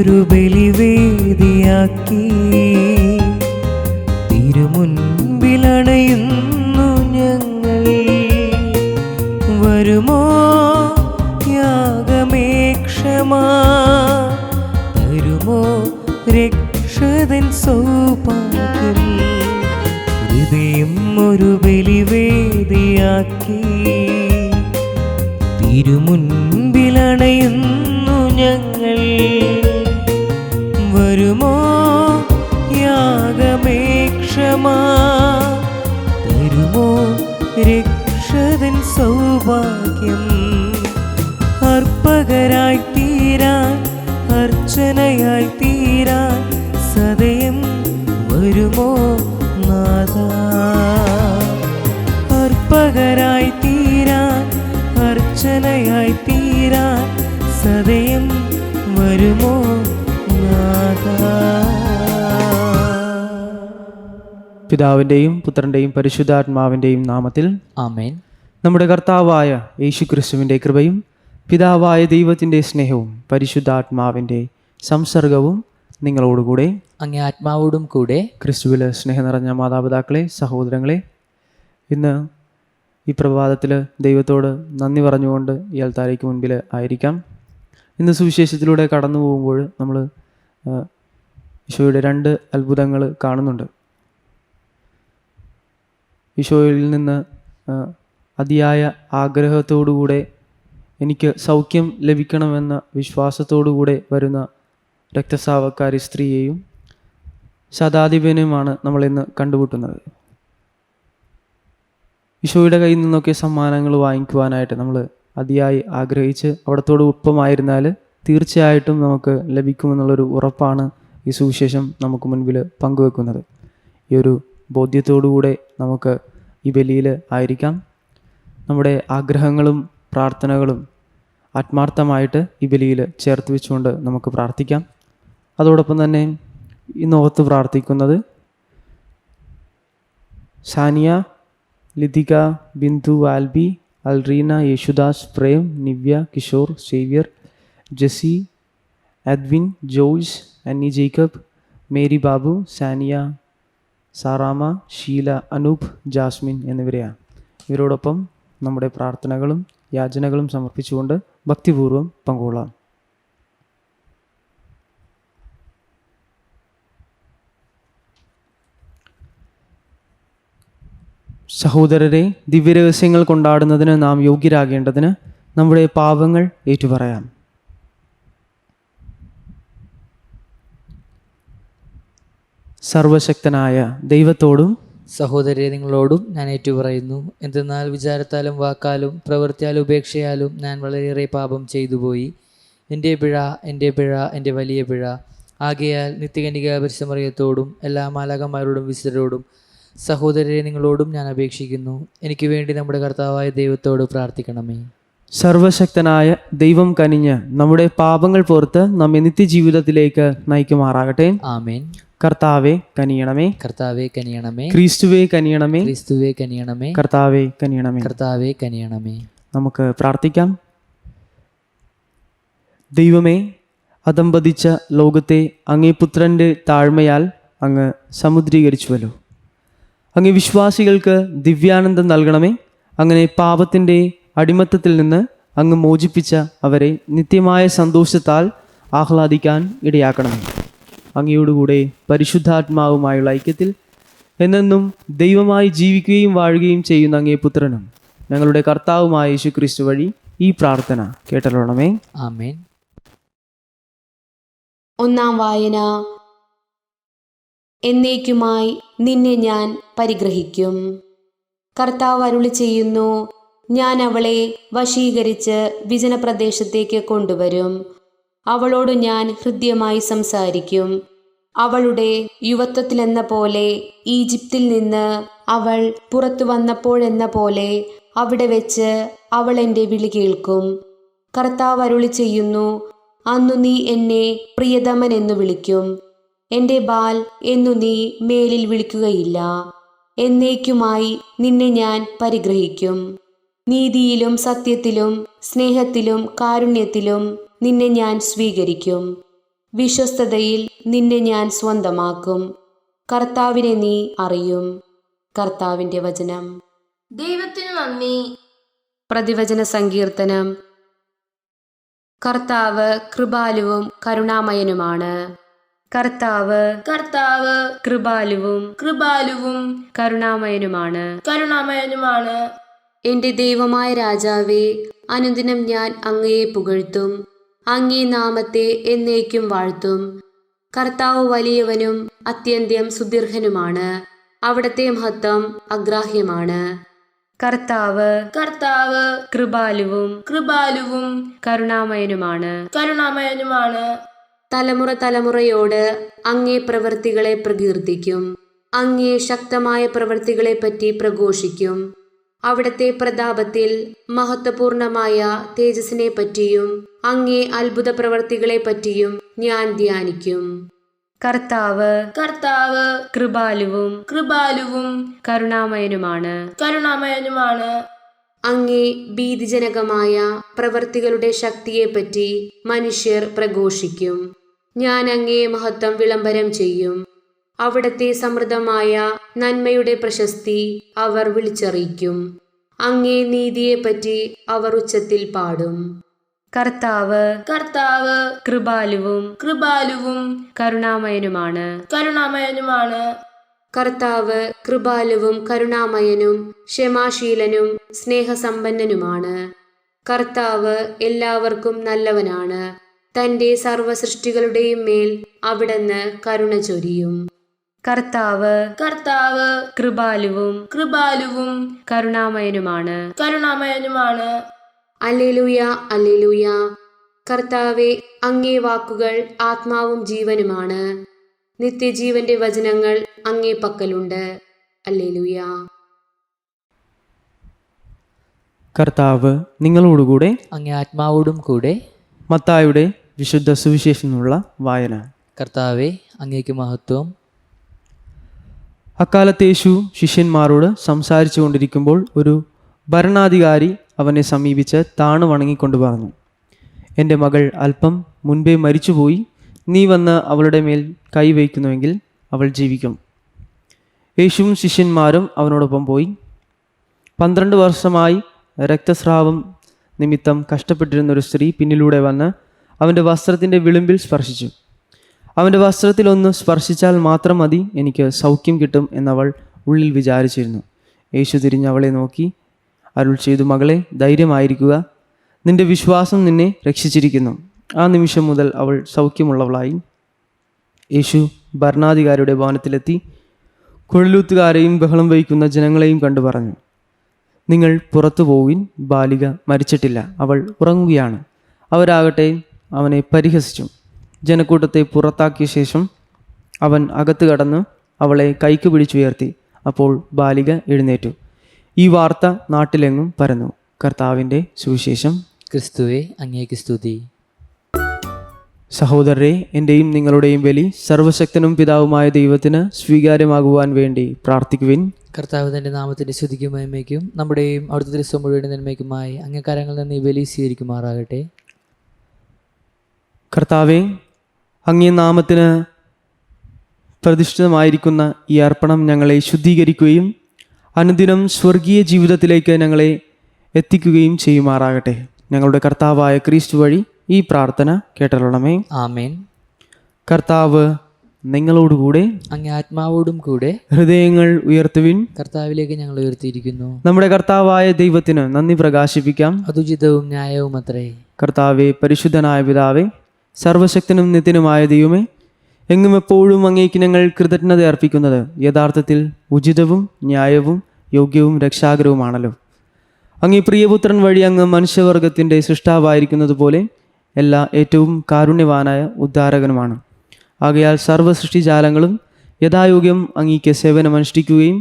ഒരു ബലിവേദിയാക്കി തിരുമുൻപിലണയുന്നു ഞങ്ങൾ. വരുമോ യാഗമേ ക്ഷമാ, തരുമോ രക്ഷതൻ സൗഭാഗ്യം. ഹൃദയം ഒരു ബലിവേദിയാക്കി തിരുമുൻപിലണയുന്നു ഞങ്ങൾ. വരുമോ യാഗമേ ക്ഷമാ, തരുമോ രക്ഷതൻ സൗഭാഗ്യം. അർപ്പകരായി തീരാൻ, അർച്ചനയായി തീരാൻ സദയം വരുമോ നാഥാ. അർപ്പകരായി തീരാൻ, അർച്ചനയായി തീരാൻ സദയം വരുമോ നാഥാ. പിതാവിൻ്റെയും പുത്രൻ്റെയും പരിശുദ്ധാത്മാവിൻ്റെയും നാമത്തിൽ ആമേൻ. നമ്മുടെ കർത്താവായ യേശുക്രിസ്തുവിൻ്റെ കൃപയും പിതാവായ ദൈവത്തിൻ്റെ സ്നേഹവും പരിശുദ്ധാത്മാവിൻ്റെ സംസർഗവും നിങ്ങളോടുകൂടെ അങ്ങേ ആത്മാവോടും കൂടെ. ക്രിസ്തുവിൽ സ്നേഹം നിറഞ്ഞ മാതാപിതാക്കളെ, സഹോദരങ്ങളെ, ഇന്ന് ഈ പ്രഭാതത്തിൽ ദൈവത്തോട് നന്ദി പറഞ്ഞുകൊണ്ട് ഈ അൽത്താരയ്ക്ക് മുൻപിൽ ആയിരിക്കാം. ഇന്ന് സുവിശേഷത്തിലൂടെ കടന്നു പോകുമ്പോൾ നമ്മൾ ഈശോയുടെ 2 അത്ഭുതങ്ങൾ കാണുന്നുണ്ട്. ഈശോയിൽ നിന്ന് അതിയായ ആഗ്രഹത്തോടുകൂടെ എനിക്ക് സൗഖ്യം ലഭിക്കണമെന്ന വിശ്വാസത്തോടുകൂടെ വരുന്ന രക്തസ്രാവക്കാരി സ്ത്രീയെയും ശതാധിപനെയുമാണ് നമ്മളിന്ന് കണ്ടുമുട്ടുന്നത്. ഈശോയുടെ കയ്യിൽ നിന്നൊക്കെ സമ്മാനങ്ങൾ വാങ്ങിക്കുവാനായിട്ട് നമ്മൾ അതിയായി ആഗ്രഹിച്ച് അവിടത്തോട് ഒപ്പമായിരുന്നാൽ തീർച്ചയായിട്ടും നമുക്ക് ലഭിക്കുമെന്നുള്ളൊരു ഉറപ്പാണ് ഈ സുവിശേഷം നമുക്ക് മുൻപിൽ പങ്കുവെക്കുന്നത്. ഈ ഒരു ബോധ്യത്തോടുകൂടെ നമുക്ക് ഈ ബലിയിൽ ആയിരിക്കാം. നമ്മുടെ ആഗ്രഹങ്ങളും പ്രാർത്ഥനകളും ആത്മാർത്ഥമായിട്ട് ഈ ബലിയിൽ ചേർത്ത് വെച്ചുകൊണ്ട് നമുക്ക് പ്രാർത്ഥിക്കാം. അതോടൊപ്പം തന്നെ ഇന്ന് ഓർത്ത് പ്രാർത്ഥിക്കുന്നത് Sania, Lithika, Bindu, Albi, Alreena, Yesudas, Prem, Nivya, Kishore, Xavier, Jessy, Edwin, Joyce, Annie Jacob, Mary Babu, Sania, Sarama, Sheela, Anoop, Jasmine എന്നിവരെയാണ്. ഇവരോടൊപ്പം നമ്മുടെ പ്രാർത്ഥനകളും യാചനകളും സമർപ്പിച്ചുകൊണ്ട് ഭക്തിപൂർവ്വം പങ്കുകൊള്ളാം. സഹോദരരെ, ദിവ്യരഹസ്യങ്ങൾ കൊണ്ടാടുന്നതിന് നാം യോഗ്യരാകേണ്ടതിന് നമ്മുടെ പാപങ്ങൾ ഏറ്റുപറയാം. സർവശക്തനായ ദൈവത്തോടും സഹോദരരെ, നിങ്ങളോടും ഞാൻ ഏറ്റുപറയുന്നു. എന്തെന്നാൽ വിചാരത്താലും വാക്കാലും പ്രവൃത്തിയാലും ഉപേക്ഷയാലും ഞാൻ വളരെയേറെ പാപം ചെയ്തുപോയി. എൻ്റെ പിഴ, എൻ്റെ പിഴ, എൻ്റെ വലിയ പിഴ. ആകയാൽ നിത്യകന്യക പരിശുദ്ധമറിയത്തോടും എല്ലാ മാലാഖമാരോടും വിശുദ്ധരോടും സഹോദരരെ, നിങ്ങളോടും ഞാൻ അപേക്ഷിക്കുന്നു, എനിക്ക് വേണ്ടി നമ്മുടെ കർത്താവായ ദൈവത്തോട് പ്രാർത്ഥിക്കണമേ. സർവശക്തനായ ദൈവം കനിഞ്ഞ് നമ്മുടെ പാപങ്ങൾ പുറത്ത് നമ്മെ നിത്യജീവിതത്തിലേക്ക് നയിക്കുമാറാകട്ടെ. ആമേൻ. കർത്താവെ കനിയണമേ. കർത്താവെ കനിയണമേ. ക്രിസ്തുവേ കനിയണമേ. ക്രിസ്തുവെ കനിയണമേ. കർത്താവെ കനിയണമേ. കർത്താവെ കനിയണമേ. നമുക്ക് പ്രാർത്ഥിക്കാം. ദൈവമേ, അധംപതിച്ച ലോകത്തെ അങ്ങേ പുത്രൻ്റെ താഴ്മയാൽ അങ്ങ് സമുദ്രീകരിച്ചുവല്ലോ. അങ്ങേ വിശ്വാസികൾക്ക് ദിവ്യാനന്ദം നൽകണമേ. അങ്ങനെ പാപത്തിൻ്റെ അടിമത്തത്തിൽ നിന്ന് അങ്ങ് മോചിപ്പിച്ച അവരെ നിത്യമായ സന്തോഷത്താൽ ആഹ്ലാദിക്കാൻ ഇടയാക്കണമേ. അങ്ങയോടുകൂടെ പരിശുദ്ധാത്മാവുമായുള്ള ഐക്യത്തിൽ എന്നെന്നും ദൈവമായി ജീവിക്കുകയും വാഴുകയും ചെയ്യുന്ന അങ്ങേ പുത്രനും ഞങ്ങളുടെ കർത്താവുമായ യേശുക്രിസ്തു വഴി ഈ പ്രാർത്ഥന കേട്ടരുളണമേ. ആമേൻ. ഒന്നാം വായന. എന്നേക്കുമായി നിന്നെ ഞാൻ പരിഗ്രഹിക്കും. കർത്താവ് അരുളി ചെയ്യുന്നു, ഞാൻ അവളെ വശീകരിച്ച് വിജനപ്രദേശത്തേക്ക് കൊണ്ടുവരും. അവളോട് ഞാൻ ഹൃദ്യമായി സംസാരിക്കും. അവളുടെ യുവത്വത്തിലെന്ന പോലെ ഈജിപ്തിൽ നിന്ന് അവൾ പുറത്തു വന്നപ്പോഴെന്ന പോലെ അവിടെ വെച്ച് അവൾ എൻ്റെ വിളി കേൾക്കും. കർത്താവ് അരുളി ചെയ്യുന്നു, അന്നു നീ എന്നെ പ്രിയതമൻ എന്നു വിളിക്കും. എൻ്റെ ബാൽ എന്നു നീ മേലിൽ വിളിക്കുകയില്ല. എന്നേക്കുമായി നിന്നെ ഞാൻ പരിഗ്രഹിക്കും. നീതിയിലും സത്യത്തിലും സ്നേഹത്തിലും കാരുണ്യത്തിലും നിന്നെ ഞാൻ സ്വീകരിക്കും. വിശ്വസ്തതയിൽ നിന്നെ ഞാൻ സ്വന്തമാക്കും. കർത്താവിനെ നീ അറിയും. കർത്താവിൻ്റെ വചനം. ദൈവത്തിനു നന്ദി. പ്രതിവചന സങ്കീർത്തനം. കർത്താവ് കൃപാലുവും കരുണാമയനുമാണ്. കർത്താവ് കർത്താവ് കൃപാലുവും കൃപാലുവും കരുണാമയനുമാണ്. കരുണാമയനുമാണ്. എൻ്റെ ദൈവമായ രാജാവേ, അനുദിനം ഞാൻ അങ്ങയെ പുകഴ്ത്തും. അങ്ങേ നാമത്തെ എന്നേക്കും വാഴ്ത്തും. കർത്താവ് വലിയവനും അത്യന്തം സുദീർഘനുമാണ്. അവിടുത്തെ മഹത്വം അഗ്രാഹ്യമാണ്. കർത്താവ് കർത്താവ് കൃപാലുവും കൃപാലുവും കരുണാമയനുമാണ്. കരുണാമയനുമാണ്. തലമുറ തലമുറയോട് അങ്ങേ പ്രവൃത്തികളെ പ്രകീർത്തിക്കും. അങ്ങേ ശക്തമായ പ്രവൃത്തികളെപ്പറ്റി പ്രഘോഷിക്കും. അവിടുത്തെ പ്രതാപത്തിൽ മഹത്വപൂർണമായ തേജസ്സിനെ പറ്റിയും അങ്ങേ അത്ഭുത പ്രവൃത്തികളെ പറ്റിയും ഞാൻ ധ്യാനിക്കും. കർത്താവ് കർത്താവ് കൃപാലുവും കൃപാലുവും കരുണാമയനുമാണ്. കരുണാമയനുമാണ്. അങ്ങേ ഭീതിജനകമായ പ്രവൃത്തികളുടെ ശക്തിയെപ്പറ്റി മനുഷ്യർ പ്രഘോഷിക്കും. ഞാൻ അങ്ങേ മഹത്വം വിളംബരം ചെയ്യും. അവിടുത്തെ സമൃദ്ധമായ നന്മയുടെ പ്രശസ്തി അവർ വിളിച്ചറിയിക്കും. അങ്ങേ നീതിയെപ്പറ്റി അവർ ഉച്ചത്തിൽ പാടും. കർത്താവ് കർത്താവ് കൃപാലുവും കൃപാലുവും കരുണാമയനുമാണ്. കരുണാമയനുമാണ്. കർത്താവ് കൃപാലുവും കരുണാമയനും ക്ഷമാശീലനും സ്നേഹസമ്പന്നനുമാണ്. കർത്താവ് എല്ലാവർക്കും നല്ലവനാണ്. തൻ്റെ സർവസൃഷ്ടികളുടെയും മേൽ അവിടുന്ന് കരുണ ചൊരിയും. കർത്താവ് കർത്താവ് കൃപാലുവും കൃപാലുവും കരുണാമയനുമാണ്. കരുണാമയനുമാണ്. Alleluia, alleluia. കർത്താവെ, അങ്ങേ വാക്കുകൾ ആത്മാവും ജീവനുമാണ്. നിത്യജീവന്റെ വചനങ്ങൾ അങ്ങേ പക്കലുണ്ട്. അല്ലേലൂയ. കർത്താവ് നിങ്ങളോടുകൂടെ. അങ്ങേ ആത്മാവോടും കൂടെ. മത്തായിയുടെ വിശുദ്ധ സുവിശേഷം നിന്നുള്ള വായന. കർത്താവെ, അങ്ങേക്ക് മഹത്വം. അക്കാലത്ത് യേശു ശിഷ്യന്മാരോട് സംസാരിച്ചു കൊണ്ടിരിക്കുമ്പോൾ ഒരു ഭരണാധികാരി അവനെ സമീപിച്ച് താണു വണങ്ങിക്കൊണ്ട് പറഞ്ഞു, എൻ്റെ മകൾ അല്പം മുൻപേ മരിച്ചുപോയി. നീ വന്ന് അവളുടെ മേൽ കൈവയ്ക്കുന്നുവെങ്കിൽ അവൾ ജീവിക്കും. യേശുവും ശിഷ്യന്മാരും അവനോടൊപ്പം പോയി. 12 വർഷമായി രക്തസ്രാവം നിമിത്തം കഷ്ടപ്പെട്ടിരുന്ന ഒരു സ്ത്രീ പിന്നിലൂടെ വന്ന് അവൻ്റെ വസ്ത്രത്തിൻ്റെ വിളിമ്പിൽ സ്പർശിച്ചു. അവൻ്റെ വസ്ത്രത്തിലൊന്ന് സ്പർശിച്ചാൽ മാത്രം മതി, എനിക്ക് സൗഖ്യം കിട്ടും എന്നവൾ ഉള്ളിൽ വിചാരിച്ചിരുന്നു. യേശു തിരിഞ്ഞ് അവളെ നോക്കി അരുൾ ചെയ്തു, മകളെ, ധൈര്യമായിരിക്കുക, നിന്റെ വിശ്വാസം നിന്നെ രക്ഷിച്ചിരിക്കുന്നു. ആ നിമിഷം മുതൽ അവൾ സൗഖ്യമുള്ളവളായി. യേശു ഭരണാധികാരിയുടെ ഭവനത്തിലെത്തി കുഴലൂത്തുകാരെയും ബഹളം വയ്ക്കുന്ന ജനങ്ങളെയും കണ്ടു പറഞ്ഞു, നിങ്ങൾ പുറത്തു പോവുവിൻ, ബാലിക മരിച്ചിട്ടില്ല, അവൾ ഉറങ്ങുകയാണ്. അവരാകട്ടെ അവനെ പരിഹസിച്ചു. ജനക്കൂട്ടത്തെ പുറത്താക്കിയ ശേഷം അവൻ അകത്ത് കടന്ന് അവളെ കൈക്ക് പിടിച്ചുയർത്തി. അപ്പോൾ ബാലിക എഴുന്നേറ്റു. ഈ വാർത്ത നാട്ടിലെങ്ങും പരന്നു. കർത്താവിൻ്റെ സുവിശേഷം. ക്രിസ്തുവേ, അങ്ങേക്ക് സ്തുതി. സഹോദരരെ, എൻ്റെയും നിങ്ങളുടെയും ബലി സർവശക്തനും പിതാവുമായ ദൈവത്തിന് സ്വീകാര്യമാകുവാൻ വേണ്ടി പ്രാർത്ഥിക്കുവിൻ. കർത്താവ് തൻ്റെ നാമത്തിൻ്റെ സ്തുതിക്കും മഹിമയ്ക്കും നമ്മുടെയും അവിടുത്തെ ദിവസം മുഴുവൻ നന്മയ്ക്കുമായി അങ്ങേക്കാരങ്ങളിൽ നിന്ന് ഈ ബലി സ്വീകരിക്കുമാറാകട്ടെ. കർത്താവെ, അങ്ങേ നാമത്തിന് പ്രതിഷ്ഠിതമായിരിക്കുന്ന ഈ അർപ്പണം ഞങ്ങളെ ശുദ്ധീകരിക്കുകയും അനുദിനം സ്വർഗീയ ജീവിതത്തിലേക്ക് ഞങ്ങളെ എത്തിക്കുകയും ചെയ്യുമാറാകട്ടെ. ഞങ്ങളുടെ കർത്താവായ ക്രിസ്തു വഴി ഈ പ്രാർത്ഥന കേട്ടരുളണമേ. ആമേൻ. കർത്താവ് നിങ്ങളോടുകൂടെ. അങ്ങേ ആത്മാവോടും കൂടെ. ഹൃദയങ്ങൾ ഉയർത്തുവിൻ. കർത്താവിലേക്ക് ഞങ്ങൾ ഉയർത്തിയിരിക്കുന്നു. നമ്മുടെ കർത്താവായ ദൈവത്തിന് നന്ദി പ്രകാശിപ്പിക്കാം. അതുചിതവും ന്യായവും അത്രേ. കർത്താവെ, പരിശുദ്ധനായ പിതാവേ, സർവശക്തനും നിത്യനുമായ ദൈവമേ, എങ്ങും എപ്പോഴും അങ്ങേക്ക് ഞങ്ങൾ കൃതജ്ഞത അർപ്പിക്കുന്നത് യഥാർത്ഥത്തിൽ ഉചിതവും ന്യായവും യോഗ്യവും രക്ഷാകരവുമാണല്ലോ. അങ്ങേ പ്രിയപുത്രൻ വഴി അങ്ങ് മനുഷ്യവർഗത്തിൻ്റെ സൃഷ്ടാവായിരിക്കുന്നത് പോലെ എല്ലാ ഏറ്റവും കാരുണ്യവാനായ ഉദ്ധാരകനുമാണ്. ആകയാൽ സർവ്വസൃഷ്ടിജാലങ്ങളും യഥായോഗ്യം അങ്ങേക്ക് സേവനമനുഷ്ഠിക്കുകയും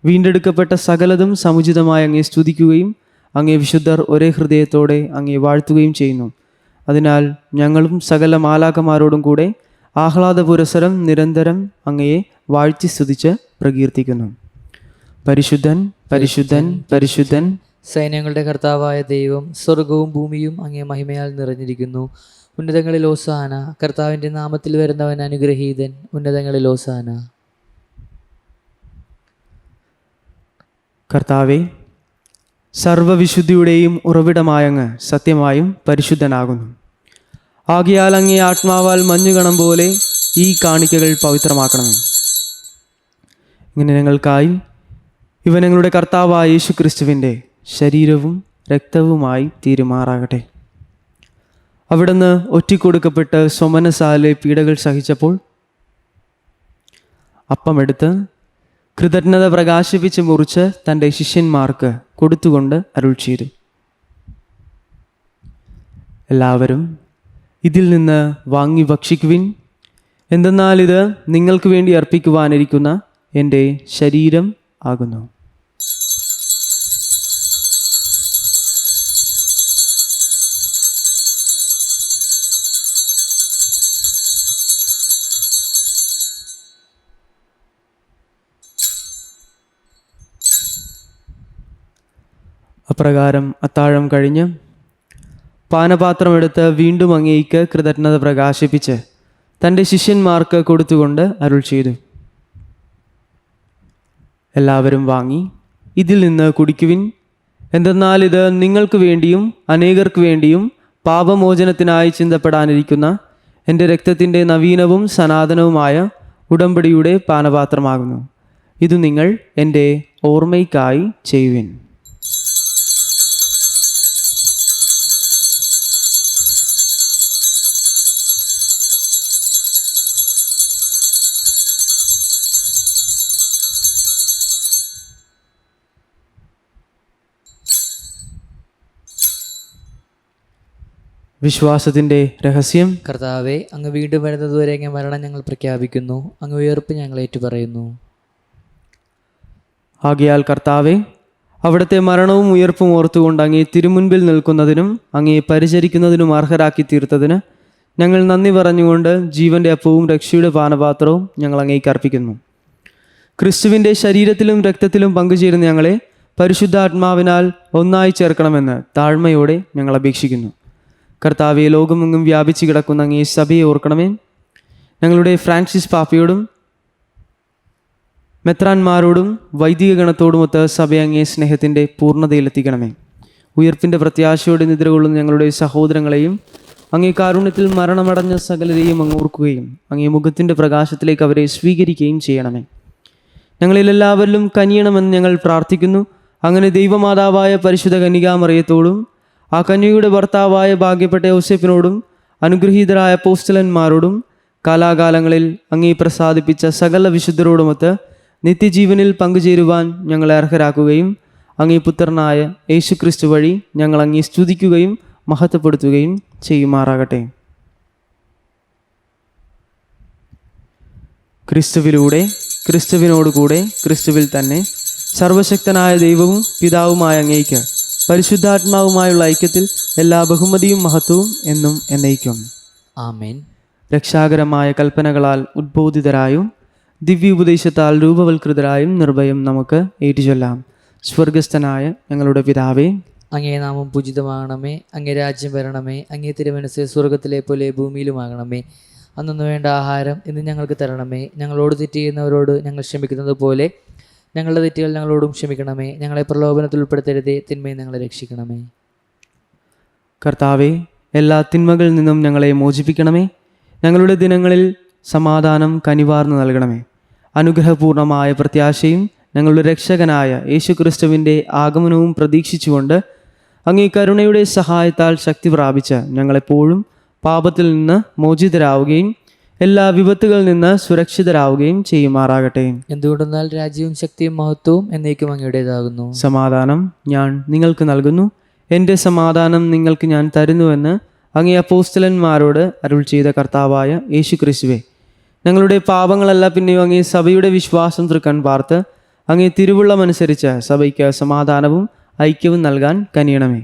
വീണ്ടെടുക്കപ്പെട്ട സകലതും സമുചിതമായി അങ്ങേ സ്തുതിക്കുകയും അങ്ങേ വിശുദ്ധർ ഒരേ ഹൃദയത്തോടെ അങ്ങേ വാഴ്ത്തുകയും ചെയ്യുന്നു. അതിനാൽ ഞങ്ങളും സകല മാലാഖമാരോടും കൂടെ ആഹ്ലാദ പുരസരം നിരന്തരം അങ്ങയെ വാഴ്ത്തി സ്തുതിച്ച് പ്രകീർത്തിക്കുന്നു. പരിശുദ്ധൻ, പരിശുദ്ധൻ, പരിശുദ്ധൻ, സൈന്യങ്ങളുടെ കർത്താവായ ദൈവം സ്വർഗവും ഭൂമിയും അങ്ങേ മഹിമയാൽ നിറഞ്ഞിരിക്കുന്നു. ഉന്നതങ്ങളിൽ ഓസാന. കർത്താവിൻ്റെ നാമത്തിൽ വരുന്നവൻ അനുഗ്രഹീതൻ. ഉന്നതങ്ങളിൽ ഓസാന. കർത്താവെ, സർവവിശുദ്ധിയുടെയും ഉറവിടമായങ്ങ് സത്യമായും പരിശുദ്ധനാകുന്നു. ആകയാൽ അങ്ങേ ആത്മാവാൽ മഞ്ഞുകണം പോലെ ഈ കാണിക്കകൾ പവിത്രമാക്കണമേ. ഇങ്ങനെ ഞങ്ങൾക്കായി ഇവ ഞങ്ങളുടെ കർത്താവായ യേശു ക്രിസ്തുവിൻ്റെ ശരീരവും രക്തവുമായി തീരുമാറാകട്ടെ. അവിടുന്ന് ഒറ്റിക്കൊടുക്കപ്പെട്ട് സ്വമനസാലെ പീഡകൾ സഹിച്ചപ്പോൾ അപ്പമെടുത്ത് കൃതജ്ഞത പ്രകാശിപ്പിച്ച് മുറിച്ച് തൻ്റെ ശിഷ്യന്മാർക്ക് കൊടുത്തുകൊണ്ട് അരുൾ ചെയ്തു, എല്ലാവരും ഇതിൽ നിന്ന് വാങ്ങി ഭക്ഷിക്കുവിൻ. എന്തെന്നാൽ ഇത് നിങ്ങൾക്ക് വേണ്ടി അർപ്പിക്കുവാനിരിക്കുന്ന എൻ്റെ ശരീരം ആകുന്നു. അപ്രകാരം അത്താഴം കഴിഞ്ഞ് പാനപാത്രമെടുത്ത് വീണ്ടും അങ്ങേയ്ക്ക് കൃതജ്ഞത പ്രകാശിപ്പിച്ച് തൻ്റെ ശിഷ്യന്മാർക്ക് കൊടുത്തുകൊണ്ട് അരുൾ ചെയ്തു, എല്ലാവരും വാങ്ങി ഇതിൽ നിന്ന് കുടിക്കുവിൻ. എന്തെന്നാൽ ഇത് നിങ്ങൾക്ക് വേണ്ടിയും അനേകർക്ക് വേണ്ടിയും പാപമോചനത്തിനായി ചിന്തപ്പെടാനിരിക്കുന്ന എൻ്റെ രക്തത്തിൻ്റെ നവീനവും സനാതനവുമായ ഉടമ്പടിയുടെ പാനപാത്രമാകുന്നു. ഇത് നിങ്ങൾ എൻ്റെ ഓർമ്മയ്ക്കായി ചെയ്യുവിൻ. വിശ്വാസത്തിൻ്റെ രഹസ്യം. കർത്താവെ, അങ്ങ് വീണ്ടും വരുന്നതുവരെ അങ്ങ് മരണം ഞങ്ങൾ പ്രഖ്യാപിക്കുന്നു. അങ്ങ് ഉയർപ്പ് ഞങ്ങൾ ഏറ്റുപറയുന്നു. ആകയാൽ കർത്താവെ, അവിടുത്തെ മരണവും ഉയർപ്പും ഓർത്തുകൊണ്ട് അങ്ങേ തിരുമുൻപിൽ നിൽക്കുന്നതിനും അങ്ങേ പരിചരിക്കുന്നതിനും അർഹരാക്കി തീർത്തതിന് ഞങ്ങൾ നന്ദി പറഞ്ഞുകൊണ്ട് ജീവൻ്റെ അപ്പവും രക്ഷയുടെ പാനപാത്രവും ഞങ്ങൾ അങ്ങേക്ക് അർപ്പിക്കുന്നു. ക്രിസ്തുവിൻ്റെ ശരീരത്തിലും രക്തത്തിലും പങ്കുചേരുന്ന ഞങ്ങളെ പരിശുദ്ധാത്മാവിനാൽ ഒന്നായി ചേർക്കണമെന്ന് താഴ്മയോടെ ഞങ്ങൾ അപേക്ഷിക്കുന്നു. കർത്താവെ, ലോകമെങ്ങും വ്യാപിച്ചു കിടക്കുന്ന അങ്ങേ സഭയെ ഓർക്കണമേ. ഞങ്ങളുടെ ഫ്രാൻസിസ് പാപ്പയോടും മെത്രാന്മാരോടും വൈദിക ഗണത്തോടുമൊത്ത് സഭയെ അങ്ങേ സ്നേഹത്തിൻ്റെ പൂർണ്ണതയിലെത്തിക്കണമേ. ഉയർപ്പിൻ്റെ പ്രത്യാശയോടെ നിദ്രകൊള്ളുന്ന ഞങ്ങളുടെ സഹോദരങ്ങളെയും അങ്ങേ കാരുണ്യത്തിൽ മരണമടഞ്ഞ സകലരെയും അങ്ങ് ഓർക്കുകയും അങ്ങേ മുഖത്തിൻ്റെ പ്രകാശത്തിലേക്ക് അവരെ സ്വീകരിക്കുകയും ചെയ്യണമേ. ഞങ്ങളിലെല്ലാവരിലും കനിയണമെന്ന് ഞങ്ങൾ പ്രാർത്ഥിക്കുന്നു. അങ്ങനെ ദൈവമാതാവായ പരിശുദ്ധ കന്യകാമറിയത്തോടും ആ കന്യകയുടെ ഭർത്താവായ ഭാഗ്യപ്പെട്ട യോസേപ്പിനോടും അനുഗ്രഹീതരായ അപ്പോസ്തലന്മാരോടും കാലാകാലങ്ങളിൽ അങ്ങേ പ്രസാദിപ്പിച്ച സകല വിശുദ്ധരോടുമൊത്ത് നിത്യജീവനിൽ പങ്കുചേരുവാൻ ഞങ്ങളെ അർഹരാക്കുകയും അങ്ങേ പുത്രനായ യേശുക്രിസ്തു വഴി ഞങ്ങൾ അങ്ങേ സ്തുതിക്കുകയും മഹത്വപ്പെടുത്തുകയും ചെയ്യുമാറാകട്ടെ. ക്രിസ്തുവിലൂടെ, ക്രിസ്തുവിനോടുകൂടെ, ക്രിസ്തുവിൽ തന്നെ സർവശക്തനായ ദൈവവും പിതാവുമായ അങ്ങേയ്ക്ക് പരിശുദ്ധാത്മാവുമായുള്ള ഐക്യത്തിൽ എല്ലാ ബഹുമതിയും മഹത്വവും എന്നും എന്നേക്കും ആമേൻ. രക്ഷാകരമായ കൽപ്പനകളാൽ ഉദ്ബോധിതരായും ദിവ്യോപദേശത്താൽ രൂപവൽകൃതരായും നിർഭയം നമുക്ക് ഏറ്റുചൊല്ലാം. സ്വർഗസ്ഥനായ ഞങ്ങളുടെ പിതാവേ, അങ്ങേ നാമം പൂജിതമാകണമേ. അങ്ങേ രാജ്യം വരണമേ. അങ്ങേ തിരുമനസ്സ് സ്വർഗത്തിലെ പോലെ ഭൂമിയിലുമാകണമേ. അന്നു വേണ്ട ആഹാരം ഇന്ന് ഞങ്ങൾക്ക് തരണമേ. ഞങ്ങളോട് തെറ്റ് ചെയ്യുന്നവരോട് ഞങ്ങൾ ക്ഷമിക്കുന്നത് പോലെ ഞങ്ങളുടെ തെറ്റുകൾ ഞങ്ങളോടും ക്ഷമിക്കണമേ. ഞങ്ങളെ പ്രലോഭനത്തിൽ ഉൾപ്പെടുത്തരുതേ, തിന്മയെ ഞങ്ങളെ രക്ഷിക്കണമേ. കർത്താവെ, എല്ലാ തിന്മകളിൽ നിന്നും ഞങ്ങളെ മോചിപ്പിക്കണമേ. ഞങ്ങളുടെ ദിനങ്ങളിൽ സമാധാനം കനിവാർന്നു നൽകണമേ. അനുഗ്രഹപൂർണമായ പ്രത്യാശയും ഞങ്ങളുടെ രക്ഷകനായ യേശുക്രിസ്തുവിൻ്റെ ആഗമനവും പ്രതീക്ഷിച്ചുകൊണ്ട് അങ്ങേ കരുണയുടെ സഹായത്താൽ ശക്തി പ്രാപിച്ച് ഞങ്ങളെപ്പോഴും പാപത്തിൽ നിന്ന് മോചിതരാവുകയും എല്ലാ വിപത്തുകളിൽ നിന്ന് സുരക്ഷിതരാവുകയും ചെയ്യുമാറാകട്ടെ. എന്തുകൊണ്ടെന്നാൽ രാജ്യവും ശക്തിയും മഹത്വവും എന്നേക്കും അങ്ങയുടേതാകുന്നു. സമാധാനം ഞാൻ നിങ്ങൾക്ക് നൽകുന്നു, എൻ്റെ സമാധാനം നിങ്ങൾക്ക് ഞാൻ തരുന്നുവെന്ന് അങ്ങേ അപ്പോസ്തലന്മാരോട് അരുൾ ചെയ്ത കർത്താവായ യേശുക്രിസ്തുവേ, ഞങ്ങളുടെ പാപങ്ങളല്ല പിന്നെയും അങ്ങേ സഭയുടെ വിശ്വാസം തൃക്കൺ പാർത്ത് അങ്ങേ തിരുവുള്ളമനുസരിച്ച് സഭയ്ക്ക് സമാധാനവും ഐക്യവും നൽകാൻ കനിയണമേ.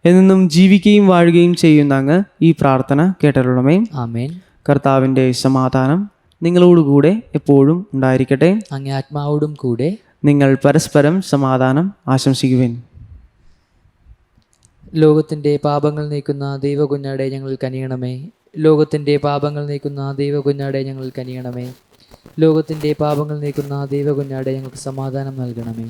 എന്നും ജീവിക്കുകയും വാഴുകയും ചെയ്യുന്ന അങ്ങ് ഈ പ്രാർത്ഥന കേട്ടരുളണമേ. ആമേൻ. കർത്താവിൻ്റെ സമാധാനം നിങ്ങളോടുകൂടെ എപ്പോഴും ഉണ്ടായിരിക്കട്ടെ. അങ്ങേ ആത്മാവോടും കൂടെ. നിങ്ങൾ പരസ്പരം സമാധാനം ആശംസിക്കുവിൻ. ലോകത്തിൻ്റെ പാപങ്ങൾ നീക്കുന്ന ദൈവകുഞ്ഞാടെ ഞങ്ങൾ കനിയണമേ. ലോകത്തിൻ്റെ പാപങ്ങൾ നീക്കുന്ന ദൈവകുഞ്ഞാടെ ഞങ്ങൾ കനിയണമേ. ലോകത്തിൻ്റെ പാപങ്ങൾ നീക്കുന്ന ദൈവകുഞ്ഞാടെ ഞങ്ങൾക്ക് സമാധാനം നൽകണമേ.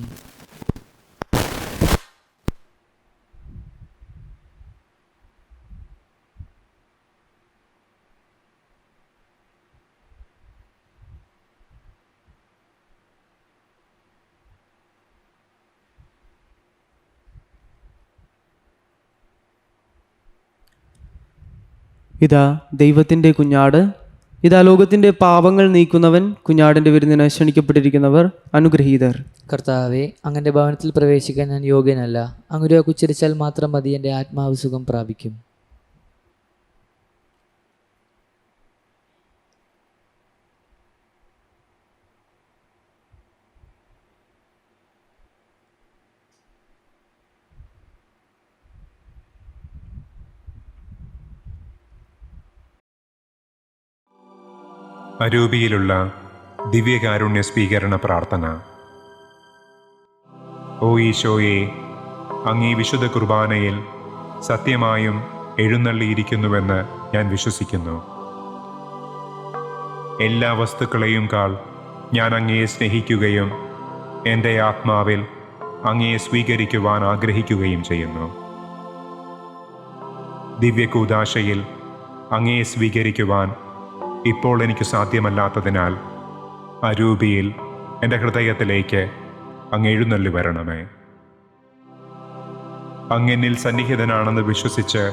ഇതാ ദൈവത്തിൻ്റെ കുഞ്ഞാട്, ഇതാ ലോകത്തിൻ്റെ പാപങ്ങൾ നീക്കുന്നവൻ. കുഞ്ഞാടിൻ്റെ വിരുന്നിന് ക്ഷണിക്കപ്പെട്ടിരിക്കുന്നവർ അനുഗ്രഹീതർ. കർത്താവെ, അങ്ങൻ്റെ ഭവനത്തിൽ പ്രവേശിക്കാൻ ഞാൻ യോഗ്യനല്ല. അങ്ങൊരു ഉച്ചരിച്ചാൽ മാത്രം മതി, എൻ്റെ ആത്മാവ് സുഖം പ്രാപിക്കും. അരൂപിയിലുള്ള ദിവ്യകാരുണ്യ സ്വീകരണ പ്രാർത്ഥന. ഓ ഈശോയെ, അങ്ങീ വിശുദ്ധ കുർബാനയിൽ സത്യമായും എഴുന്നള്ളിയിരിക്കുന്നുവെന്ന് ഞാൻ വിശ്വസിക്കുന്നു. എല്ലാ വസ്തുക്കളെയും കാൾ ഞാൻ അങ്ങയെ സ്നേഹിക്കുകയും എൻ്റെ ആത്മാവിൽ അങ്ങയെ സ്വീകരിക്കുവാൻ ആഗ്രഹിക്കുകയും ചെയ്യുന്നു. ദിവ്യകൂദാശയിൽ അങ്ങയെ സ്വീകരിക്കുവാൻ ഇപ്പോൾ എനിക്ക് സാധ്യമല്ലാത്തതിനാൽ അരൂപിയിൽ എൻ്റെ ഹൃദയത്തിലേക്ക് അങ്ങ് എഴുന്നള്ളി വരണമേ. അങ്ങെന്നിൽ സന്നിഹിതനാണെന്ന് വിശ്വസിച്ച്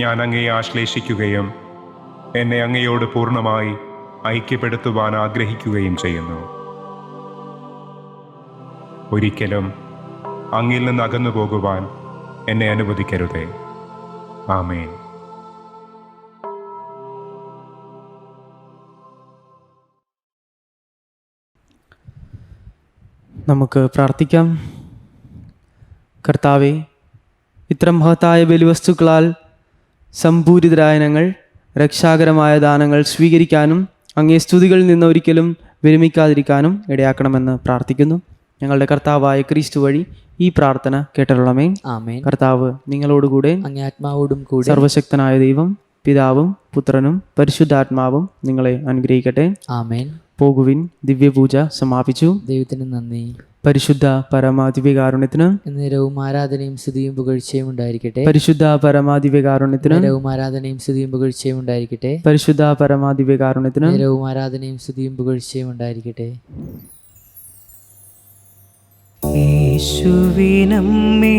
ഞാൻ അങ്ങയെ ആശ്ലേഷിക്കുകയും എന്നെ അങ്ങയോട് പൂർണ്ണമായി ഐക്യപ്പെടുത്തുവാൻ ആഗ്രഹിക്കുകയും ചെയ്യുന്നു. ഒരിക്കലും അങ്ങിൽ നിന്ന് അകന്നു പോകുവാൻ എന്നെ അനുവദിക്കരുതേ. ആമേൻ. നമുക്ക് പ്രാർത്ഥിക്കാം. കർത്താവെ, ഇത്ര മഹത്തായ ബലിവസ്തുക്കളാൽ സമ്പൂരിതരായ ഞങ്ങൾ രക്ഷാകരമായ ദാനങ്ങൾ സ്വീകരിക്കാനും അങ്ങേ സ്തുതികളിൽ നിന്ന് ഒരിക്കലും വിരമിക്കാതിരിക്കാനും ഇടയാക്കണമെന്ന് പ്രാർത്ഥിക്കുന്നു. ഞങ്ങളുടെ കർത്താവായ ക്രിസ്തു വഴി ഈ പ്രാർത്ഥന കേട്ടരുളമേ. ആമേൻ. കർത്താവ് നിങ്ങളോടുകൂടെ, അങ്ങേ ആത്മാവോടും കൂടെ. സർവശക്തനായ ദൈവം പിതാവും പുത്രനും പരിശുദ്ധാത്മാവും നിങ്ങളെ അനുഗ്രഹിക്കട്ടെ. ആമേൻ. പോകുവിൻ. ദിവ്യപൂജ സമാപിച്ചു. ദൈവത്തിന് നന്ദി. പരിശുദ്ധ പരമാദിവ്യകാരുണ്യത്തിന് നേരവും ആരാധനയും സ്തുതിയും പുകഴ്ചയും ഉണ്ടായിരിക്കട്ടെ. പരിശുദ്ധ പരമാദിവ്യകാരുണ്യത്തിന് നേരവും ആരാധനയും സ്തുതിയും പുകഴ്ചയും ഉണ്ടായിരിക്കട്ടെ. പരിശുദ്ധ പരമാദിവ്യകാരുണ്യത്തിന് നേരവും ആരാധനയും സ്തുതിയും പുകഴ്ചയും ഉണ്ടായിരിക്കട്ടെ. യേശുവിനമ്മേ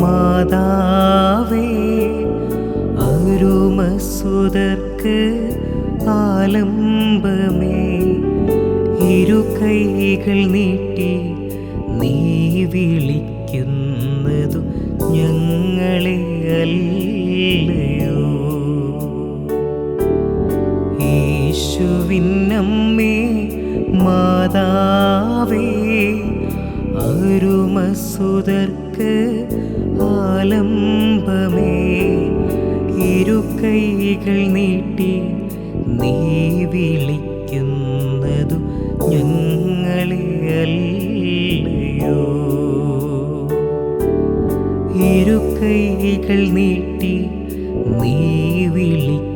മാതാവേ, അരുമസുതർക്ക് ആലംബമേ, ഇരു കൈകൾ നീട്ടി നീ വിളിക്കുന്നതു ഞങ്ങളെ അല്ലയോ. യേശുവിനമ്മേ മാതാവേ, അരുമസുതർക്ക് ആലംബമേ, ഇരു കൈകൾ നീട്ടി നീ വിളിക്കുന്നതു ഞങ്ങളെ അല്ലയോ. ഇരു കൈകൾ നീട്ടി നീ വിളിക്കുന്നതു